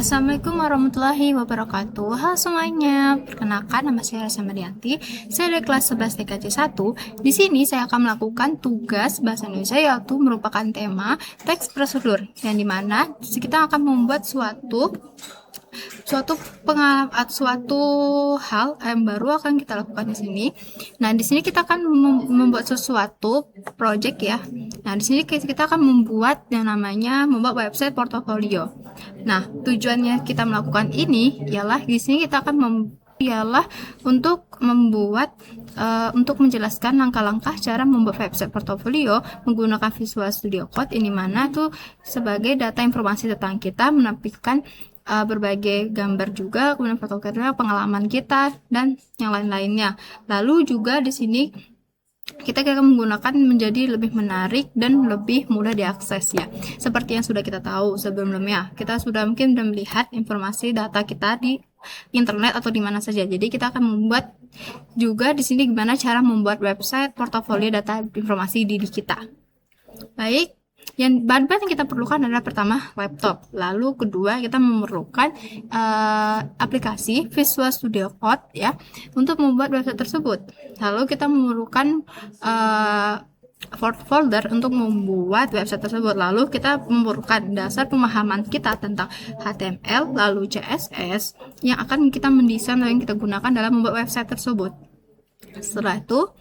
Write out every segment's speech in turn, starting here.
Assalamualaikum warahmatullahi wabarakatuh. Halo semuanya, perkenalkan nama saya Rasa Marianti. Saya dari kelas 11 TKJ 1. Di sini saya akan melakukan tugas bahasa Indonesia yaitu merupakan tema teks prosedur yang dimana kita akan membuat suatu pengalaman, suatu hal yang baru akan kita lakukan di sini. Nah, di sini kita akan membuat sesuatu project ya. Nah, di sini kita akan membuat yang namanya membuat website portofolio. Nah, tujuannya kita melakukan ini ialah di sini kita akan ialah untuk membuat untuk menjelaskan langkah-langkah cara membuat website portofolio menggunakan Visual Studio Code, ini mana tuh sebagai data informasi tentang kita, menampilkan berbagai gambar juga, kemudian fotografi, pengalaman kita dan yang lain-lainnya. Lalu juga di sini kita akan menggunakan menjadi lebih menarik dan lebih mudah diakses ya. Seperti yang sudah kita tahu sebelumnya, kita sudah mungkin melihat informasi data kita di internet atau di mana saja. Jadi kita akan membuat juga di sini gimana cara membuat website portofolio data informasi diri kita. Baik. Yang bahan-bahan yang kita perlukan adalah pertama laptop, lalu kedua kita memerlukan aplikasi Visual Studio Code ya untuk membuat website tersebut. Lalu kita memerlukan folder untuk membuat website tersebut. Lalu kita memerlukan dasar pemahaman kita tentang HTML, lalu CSS yang akan kita mendesain dan yang kita gunakan dalam membuat website tersebut. Setelah itu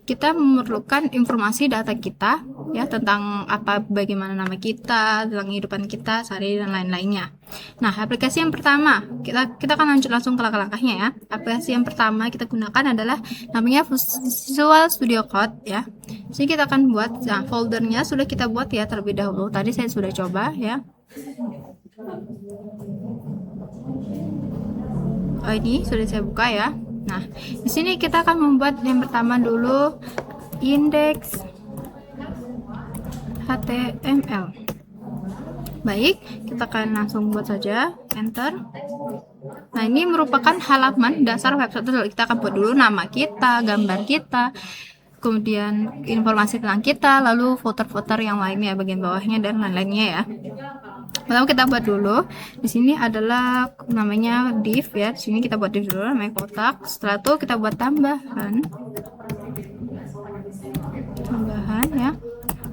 kita memerlukan informasi data kita ya tentang bagaimana nama kita, tentang kehidupan kita sehari dan lain-lainnya. Nah, aplikasi yang pertama kita akan lanjut langsung ke langkah-langkahnya ya. Aplikasi yang pertama kita gunakan adalah namanya Visual Studio Code ya. Jadi kita akan buat, nah, foldernya sudah kita buat ya terlebih dahulu. Tadi saya sudah coba ya. Oh, ini sudah saya buka ya. Nah, di sini kita akan membuat yang pertama dulu indeks HTML. Baik, kita akan langsung buat saja, enter. Nah, ini merupakan halaman dasar website tersebut. Kita akan buat dulu nama kita, gambar kita, kemudian informasi tentang kita, lalu footer-footer yang lainnya, bagian bawahnya dan lain-lainnya ya. Pertama kita buat dulu. Di sini adalah namanya div ya. Di sini kita buat div dulu namanya kotak. Setelah itu kita buat tambahan ya.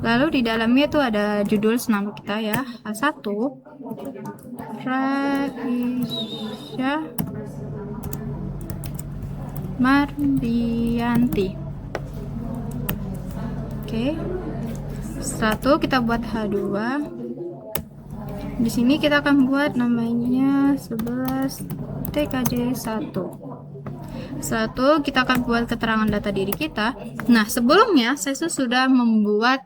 Lalu di dalamnya itu ada judul nama kita ya. A1 Raisya Mardianti. Oke. Setelah itu kita buat H2. Di sini kita akan buat namanya 11 TKJ 1. Setelah itu kita akan buat keterangan data diri kita. Nah, sebelumnya saya sudah membuat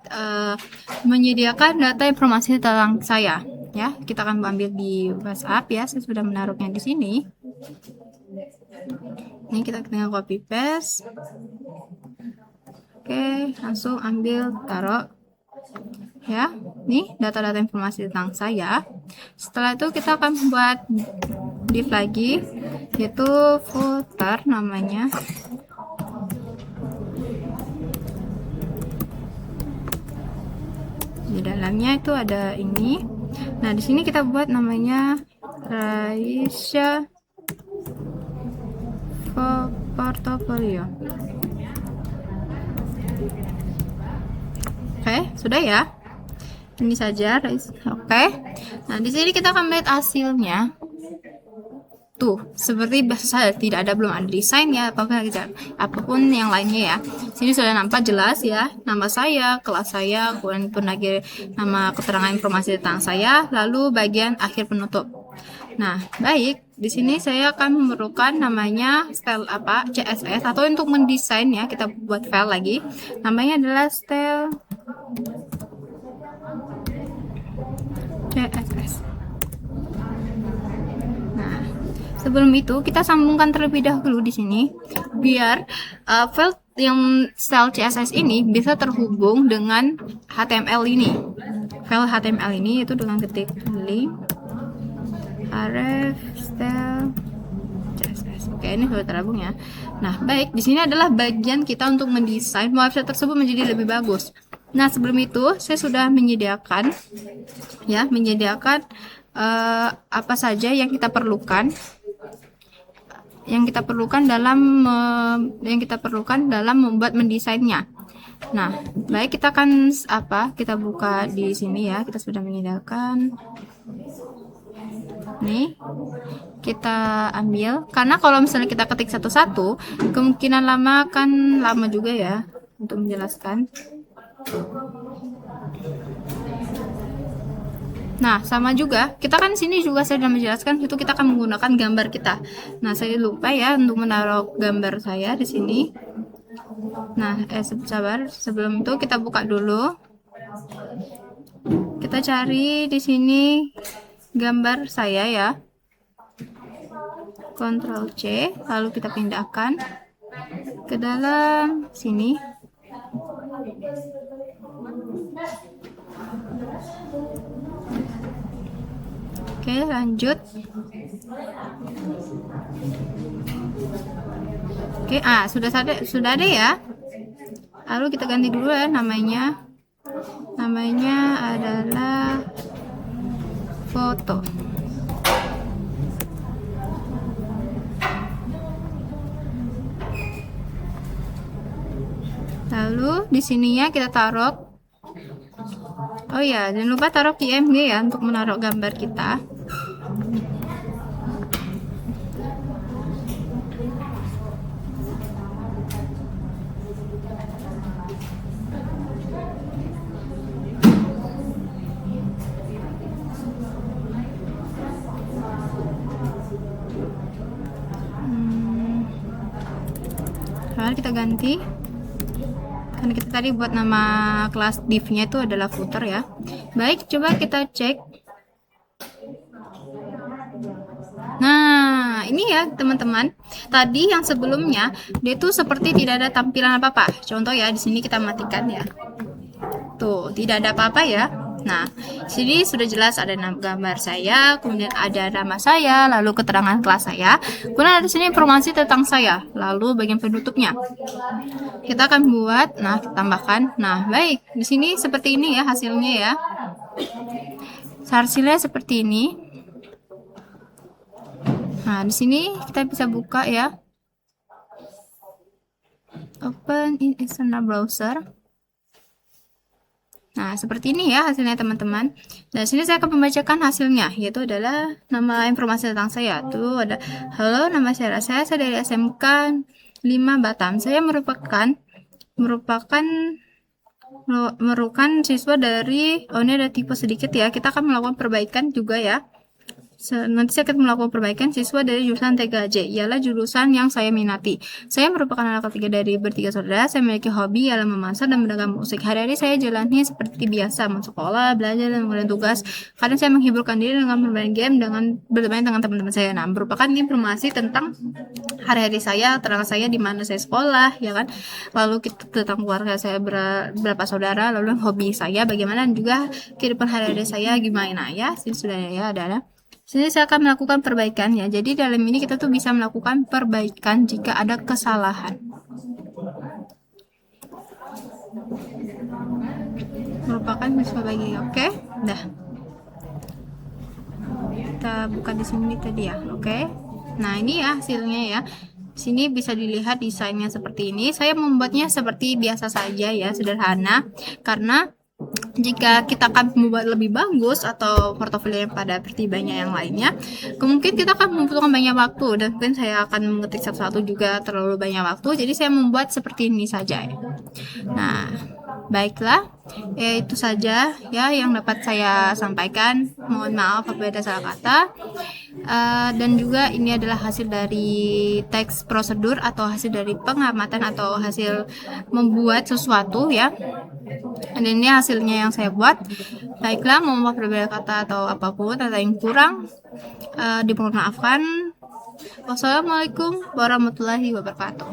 menyediakan data informasi tentang saya ya. Kita akan ambil di WhatsApp ya. Saya sudah menaruhnya di sini. Ini kita tinggal copy paste. Oke, langsung ambil taruh ya. Nih data-data informasi tentang saya. Setelah itu kita akan buat div lagi, yaitu footer namanya. Di dalamnya itu ada ini. Nah, di sini kita buat namanya Raisya Portofolio. Oke, sudah ya. Ini saja, oke. Nah, di sini kita akan melihat hasilnya. Tuh, seperti biasa saja, tidak ada, belum ada desain ya, apapun yang lainnya ya. Sini sudah nampak jelas ya, nama saya, kelas saya, kemudian pun lagi nama keterangan informasi tentang saya, lalu bagian akhir penutup. Nah, baik, di sini saya akan memerlukan namanya style CSS atau untuk mendesain ya, kita buat file lagi. Namanya adalah style CSS. Nah, sebelum itu kita sambungkan terlebih dahulu di sini biar file yang style CSS ini bisa terhubung dengan HTML ini. File HTML ini itu dengan ketik link href style CSS. Oke, ini sudah terhubung ya. Nah, baik, di sini adalah bagian kita untuk mendesain website tersebut menjadi lebih bagus. Nah, sebelum itu saya sudah menyediakan apa saja yang kita perlukan dalam mendesainnya. Nah, baik, kita akan kita buka di sini ya. Kita sudah menyediakan. Nih, kita ambil. Karena kalau misalnya kita ketik satu-satu, kemungkinan lama juga ya untuk menjelaskan. Nah, sama juga, kita kan sini juga saya sudah menjelaskan itu kita akan menggunakan gambar kita. Nah, saya lupa ya untuk menaruh gambar saya di sini. Nah, sabar, sebelum itu kita buka dulu. Kita cari di sini gambar saya ya. Ctrl C, lalu kita pindahkan ke dalam sini. Oke, lanjut. Oke, sudah ada ya. Lalu kita ganti dulu ya namanya. Namanya adalah foto. Lalu di sininya kita taruh. Oh ya, jangan lupa taruh PNG ya untuk menaruh gambar kita. Lalu kita ganti. Karena kita tadi buat nama kelas div-nya itu adalah footer ya. Baik, coba kita cek. Nah, ini ya teman-teman. Tadi yang sebelumnya dia tuh seperti tidak ada tampilan apa-apa. Contoh ya, di sini kita matikan ya. Tuh, tidak ada apa-apa ya. Nah, sini sudah jelas ada gambar saya, kemudian ada nama saya, lalu keterangan kelas saya, kemudian ada sini informasi tentang saya, lalu bagian penutupnya. Kita akan buat, nah kita tambahkan. Nah, baik, di sini seperti ini ya hasilnya ya. Hasilnya seperti ini. Nah, di sini kita bisa buka ya. Open in external browser. Nah, seperti ini ya hasilnya teman-teman. Dan sini saya akan membacakan hasilnya, yaitu adalah nama informasi tentang saya. Tuh ada, halo, nama saya dari SMK 5 Batam. Saya merupakan siswa dari, oh ini ada tipe sedikit ya. Kita akan melakukan perbaikan juga ya. Nanti saya akan melakukan perbaikan siswa dari jurusan T3J, ialah jurusan yang saya minati. Saya merupakan anak ketiga dari bertiga saudara. Saya memiliki hobi ialah memasak dan mendengar musik. Hari-hari saya jalani seperti biasa, masuk sekolah, belajar, dan mengerjakan tugas. Kadang saya menghiburkan diri dengan bermain game, dengan bermain dengan teman-teman saya. Nah, merupakan informasi tentang hari-hari saya, terang saya di mana saya sekolah, ya kan. Lalu tentang keluarga saya berapa saudara, lalu hobi saya bagaimana, dan juga kehidupan hari-hari saya gimana ya. Sini sudah ya ada. Sini saya akan melakukan perbaikan ya. Jadi dalam ini kita tuh bisa melakukan perbaikan jika ada kesalahan. Merupakan siswa bagi, oke? Dah. Kita buka di sini tadi ya, oke? Nah, ini ya hasilnya ya. Sini bisa dilihat desainnya seperti ini. Saya membuatnya seperti biasa saja ya, sederhana. Karena jika kita akan membuat lebih bagus atau portofolio yang pada pertibanya yang lainnya, kemungkinan kita akan membutuhkan banyak waktu, dan mungkin saya akan mengetik satu-satu juga terlalu banyak waktu. Jadi saya membuat seperti ini saja ya. Nah, baiklah, ya itu saja ya yang dapat saya sampaikan. Mohon maaf apabila ada salah kata. Dan juga ini adalah hasil dari teks prosedur atau hasil dari pengamatan atau hasil membuat sesuatu ya. Dan ini hasilnya yang saya buat. Baiklah, mohon maaf berbeda kata atau apapun atau yang kurang, dimaafkan. Wassalamualaikum warahmatullahi wabarakatuh.